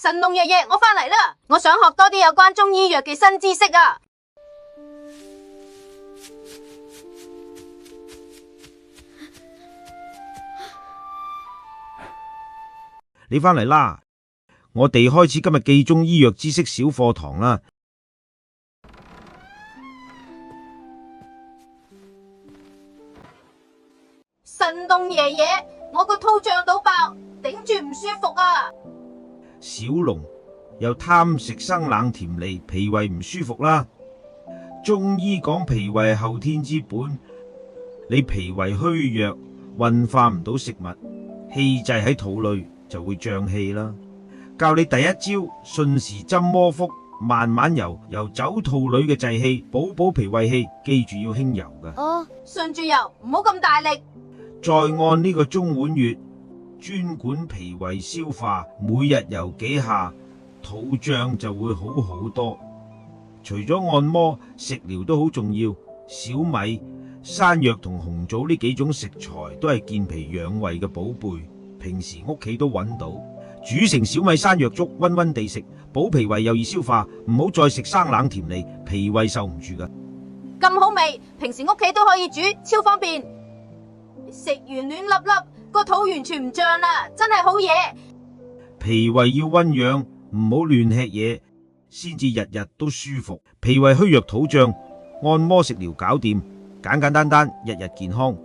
神農爺爺，我返嚟啦！我想學多啲有關中醫藥嘅新知識啊！你返嚟啦，我哋開始今日記中醫藥知識小課堂啦。神農爺爺，我個肚脹到爆，頂住唔舒服啊！小龍又貪食生冷甜膩，脾胃唔舒服啦。中醫講脾胃係後天之本，你脾胃虛弱，運化唔到食物，氣滯喺肚裏就會脹氣啦。教你第一招，順時針摩腹，慢慢游走肚裏嘅滯氣，補脾胃氣。記住要輕游噶。順住游，唔好咁大力。再按呢個中脘穴，專管脾胃消化，每日游幾下，肚脹就會好好多。除咗按摩，食療都好重要。小米、山藥同紅棗呢幾種食材都係健脾養胃嘅寶貝，平時屋企都揾到。煮成小米山藥粥，溫溫地食，補脾胃又易消化。唔好再食生冷甜膩，脾胃受唔住噶。咁好味，平時屋企都可以煮，超方便。食完暖粒粒，個肚完全唔脹啦，真係好嘢。脾胃要溫養，唔好亂吃嘢，先至日日都舒服。脾胃虛弱肚脹，按摩食療搞掂，簡簡單單，日日健康。